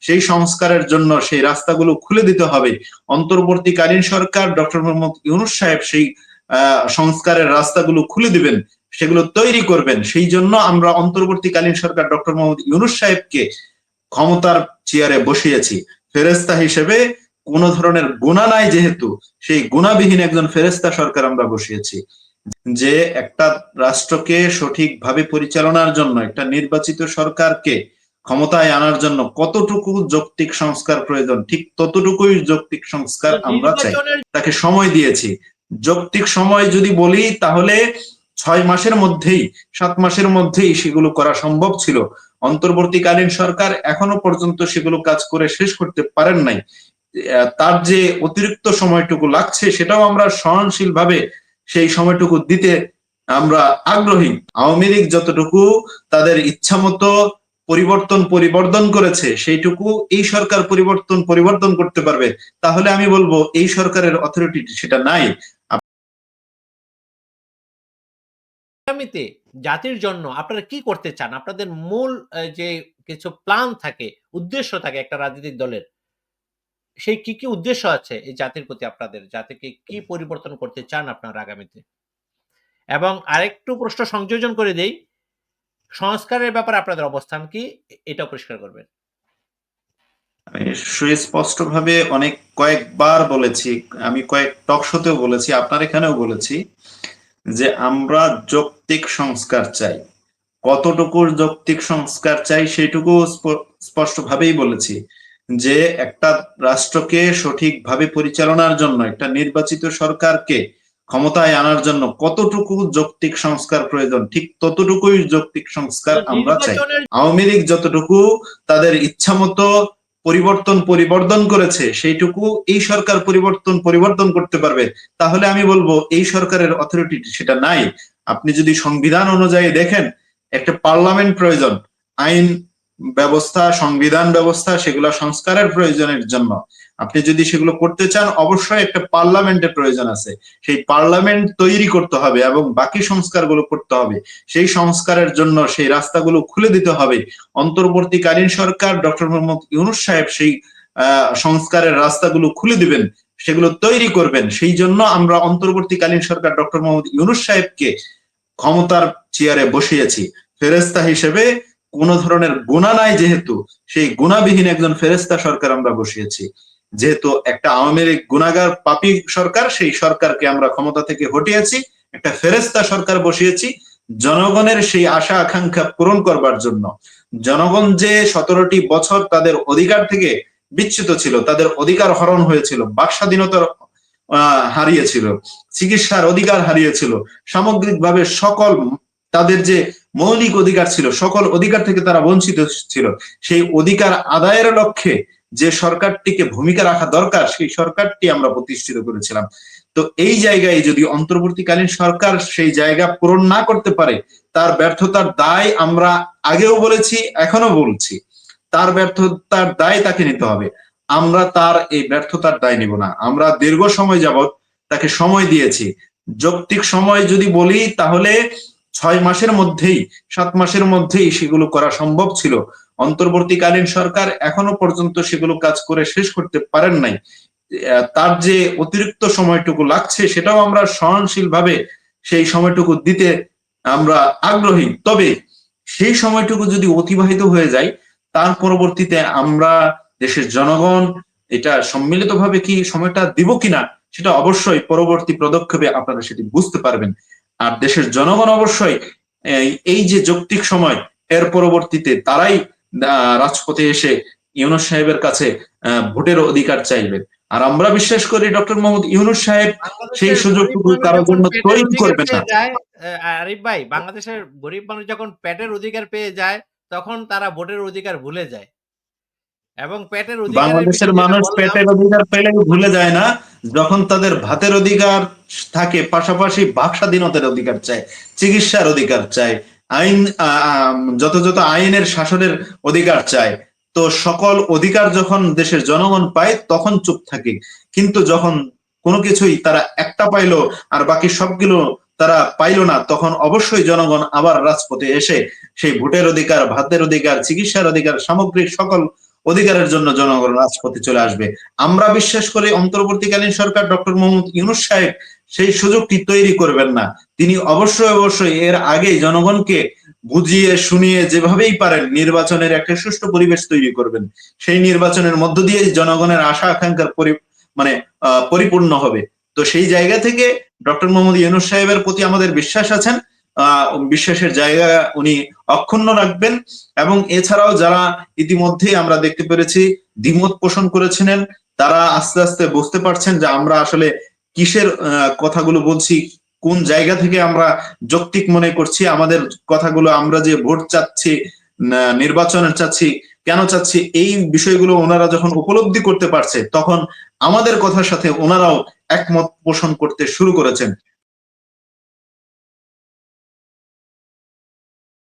সেই সংস্কারের জন্য সেই রাস্তাগুলো খুলে দিতে হবে। অন্তর্বর্তীকালীন সরকার ডক্টর মোহাম্মদ ইউনূস সাহেব সেই সংস্কারের রাস্তাগুলো খুলে দিবেন, সেগুলো তৈরি করবেন। সেই জন্য আমরা অন্তর্বর্তীকালীন সরকার ডক্টর মোহাম্মদ ইউনূস সাহেবকে ক্ষমতার চেয়ারে বসিয়েছি। ফেরেস্তা হিসেবে কোন ধরনের গুনাহ নাই, যেহেতু সেই গুনাহবিহীন একজন ফেরেস্তা সরকার আমরা বসিয়েছি, যে একটা রাষ্ট্রকে সঠিকভাবে পরিচালনার জন্য, একটা নির্বাচিত সরকারকে ক্ষমতায় আনার জন্য কতটুকু যৌক্তিক সংস্কার প্রয়োজন, ঠিক ততটুকুই যৌক্তিক সংস্কার আমরা চাই। তাকে সময় দিয়েছি। যৌক্তিক সময় যদি বলি তাহলে 6 মাসের মধ্যেই, 7 মাসের মধ্যেই সেগুলো করা সম্ভব ছিল। অন্তর্বর্তীকালীন সরকার এখনো পর্যন্ত সেগুলো কাজ করে শেষ করতে পারেন নাই। তার যে অতিরিক্ত সময়টুকু লাগছে সেটাও আমরা সহনশীল ভাবে সেই সময়টুকু দিতে আমরা আগ্রহী। আওয়ামী লীগ যতটুকু তাদের ইচ্ছামতো পরিবর্তন করেছে সেইটুকু এই সরকার পরিবর্তন করতে পারবে, তাহলে আমি বলবো এই সরকারের অথরিটি সেটা নাই। আগামীতে জাতির জন্য আপনারা কি করতে চান? আপনাদের মূল যে কিছু প্ল্যান থাকে, উদ্দেশ্য থাকে একটা রাজনৈতিক দলের, সেই কি উদ্দেশ্য আছে এই জাতির প্রতি আপনাদের? জাতিকে কি পরিবর্তন করতে চান আপনারা আগামীতে? এবং আরেকটু প্রশ্ন সংযোজন করে দেই, সংস্কারের ব্যাপারে আপনাদের অবস্থান কি? এটাও পরিষ্কার করবেন। আমি সুস্পষ্টভাবে কয়েকবার বলেছি, আমি কয়েক টক শোতেও বলেছি, আপনার এখানেও বলেছি যে আমরা যৌক্তিক সংস্কার চাই। কতটুকু যৌক্তিক সংস্কার চাই সেটুকু স্পষ্টভাবেই বলেছি, যে একটা রাষ্ট্রকে সঠিকভাবে পরিচালনার জন্য, একটা নির্বাচিত সরকারকে ক্ষমতায় আনার জন্য কতটুকু যৌক্তিক সংস্কার প্রয়োজন, ঠিক ততটুকুই যৌক্তিক সংস্কার আমরা চাই। আওয়ামী লীগ যতটুকু তাদের ইচ্ছামতো পরিবর্তন করেছে সেইটুকু এই সরকার পরিবর্তন করতে পারবে, তাহলে আমি বলবো এই সরকারের অথরিটি সেটা নাই। আপনি যদি সংবিধান অনুযায়ী দেখেন, একটা পার্লামেন্ট প্রয়োজন, আইন ব্যবস্থা, সংবিধান ব্যবস্থা, সেগুলো সংস্কারের প্রয়োজনের জন্য আপনি যদি সেগুলো করতে চান, অবশ্যই একটা পার্লামেন্টের প্রয়োজন আছে। সেই পার্লামেন্ট তৈরি করতে হবে এবং বাকি সংস্কারগুলো করতে হবে। সেই সংস্কারের জন্য সেই রাস্তাগুলো খুলে দিতে হবে। অন্তর্বর্তীকালীন সরকার ডক্টর মোহাম্মদ ইউনূস সাহেব সেই সংস্কারের রাস্তাগুলো খুলে দিবেন, সেগুলো তৈরি করবেন। সেই জন্য আমরা অন্তর্বর্তীকালীন সরকার ডক্টর মোহাম্মদ ইউনূস সাহেবকে ক্ষমতার চেয়ারে বসিয়েছি। ফেরেস্তা হিসেবে কোন ধরনের গুনাহ নাই, যেহেতু সেই গুনাহবিহীন একজন ফেরেস্তা সরকার আমরা বসিয়েছি। যেহেতু একটা আওয়ামী লীগ গুনাহগার পাপী সরকার, সেই সরকারকে আমরা ক্ষমতা থেকে হটিয়েছি, একটা ফেরেস্তা সরকার বসিয়েছি জনগণের সেই আশা আকাঙ্ক্ষা পূরণ করবার জন্য। জনগণ যে 17টি বছর তাদের অধিকার থেকে বিচ্যুত ছিল, তাদের অধিকার হরণ হয়েছিল, বাক স্বাধীনতা হারিয়েছিল, চিকিৎসার অধিকার হারিয়েছিল, সামগ্রিকভাবে সকল তাদের যে মৌলিক অধিকার ছিল, সকল অধিকার থেকে তারা বঞ্চিত ছিল। সেই অধিকার আদায়ের লক্ষ্যে যে সরকারটিকে ভূমিকা রাখা দরকার, সেই সরকারটি আমরা প্রতিষ্ঠিত করেছিলাম। তো এই জায়গায় যদি অন্তর্বর্তীকালীন সরকার সেই জায়গা পূরণ না করতে পারে, তার ব্যর্থতার দায় আমরা আগেও বলেছি, এখনো বলছি, তার ব্যর্থতার দায় তাকে নিতে হবে। আমরা তার এই ব্যর্থতার দায় নিব না। আমরা দীর্ঘ সময় যাবত তাকে সময় দিয়েছি। যৌক্তিক সময় যদি বলি তাহলে 6 মাসের মধ্যেই, 7 মাসের মধ্যেই সেগুলো করা সম্ভব ছিল। অন্তর্বর্তীকালীন সরকার এখনো পর্যন্ত সেগুলো কাজ করে শেষ করতে পারেন নাই। তার যে অতিরিক্ত সময়টুকু লাগছে সেটাও আমরা সহনশীল ভাবে সেই সময়টুকু দিতে আমরা আগ্রহী। তবে সেই সময়টুকু যদি অতিবাহিত হয়ে যায়, তার পরবর্তীতে আমরা দেশের জনগণ এটা সম্মিলিতভাবে কি সময়টা দিব কিনা, সেটা অবশ্যই পরবর্তী পদক্ষেপে আপনারা সেটি বুঝতে পারবেন। আর দেশের জনগণ অবশ্যই এই যে যৌক্তিক সময়, এর পরবর্তীতে তারাই রাজপথে এসে ইউনূস সাহেবের কাছে ভোটের অধিকার চাইবেন। আর আমরা বিশ্বাস করি ডক্টর মোহাম্মদ ইউনূস সাহেব সেই সুযোগটুকু কারোর জন্য তৈরি করবেন না। আরিফ ভাই, বাংলাদেশের গরিব মানুষ যখন পেটের অধিকার পেয়ে যায়, তখন তারা ভোটের অধিকার ভুলে যায়। এবং পেটের অধিকার, বাংলাদেশের মানুষ পেটের অধিকার পেলে ভুলে যায় না, যখন তাদের ভাতের অধিকার থাকে, পাশাপাশি বাক স্বাধীনতার অধিকার চায়, চিকিৎসার অধিকার চায়, আইন যথাযথ আইনের শাসনের অধিকার চায়। তো সকল অধিকার যখন দেশের জনগণ পায় তখন চুপ থাকে, কিন্তু যখন কোনো কিছুই তারা একটা পাইলো আর বাকি সবগুলো তারা পাইলো না, তখন অবশ্যই জনগণ আবার রাজপথে এসে সেই ভোটের অধিকার, ভাতের অধিকার, চিকিৎসার অধিকার, সামগ্রিক সকল অধিকারের জন্য জনগণ রাজপথে চলে আসবে। আমরা বিশ্বাস করি অন্তর্বর্তীকালীন সরকার ডক্টর মোহাম্মদ ইউনূস সাহেব সেই সুযোগটি তৈরি করবেন না। তিনি অবশ্যই এর আগেই জনগণকে বুঝিয়ে শুনিয়ে যেভাবেই পারেন নির্বাচনের একটা সুষ্ঠু পরিবেশ তৈরি করবেন। সেই নির্বাচনের মধ্য দিয়ে জনগণের আশা আকাঙ্ক্ষার পরিপূর্ণ হবে। তো সেই জায়গা থেকে ডক্টর মোহাম্মদ ইউনূস সাহেবের প্রতি আমাদের বিশ্বাস আছেন, বিশ্বাসের জায়গা উনি অক্ষুণ্ণ রাখবেন। এবং এছাড়াও যারা ইতিমধ্যেই আমরা দেখতে পেরেছি দ্বিমত পোষণ করেছিলেন, তারা আস্তে আস্তে বুঝতে পারছেন যে আমরা আসলে কিসের কথাগুলো বলছি, কোন জায়গা থেকে আমরা যৌক্তিক মনে করছি, আমাদের কথাগুলো আমরা যে ভোট চাচ্ছি, নির্বাচনের চাচ্ছি, কেন চাচ্ছি, এই বিষয়গুলো ওনারা যখন উপলব্ধি করতে পারছে, তখন আমাদের কথার সাথে ওনারাও একমত পোষণ করতে শুরু করেছেন।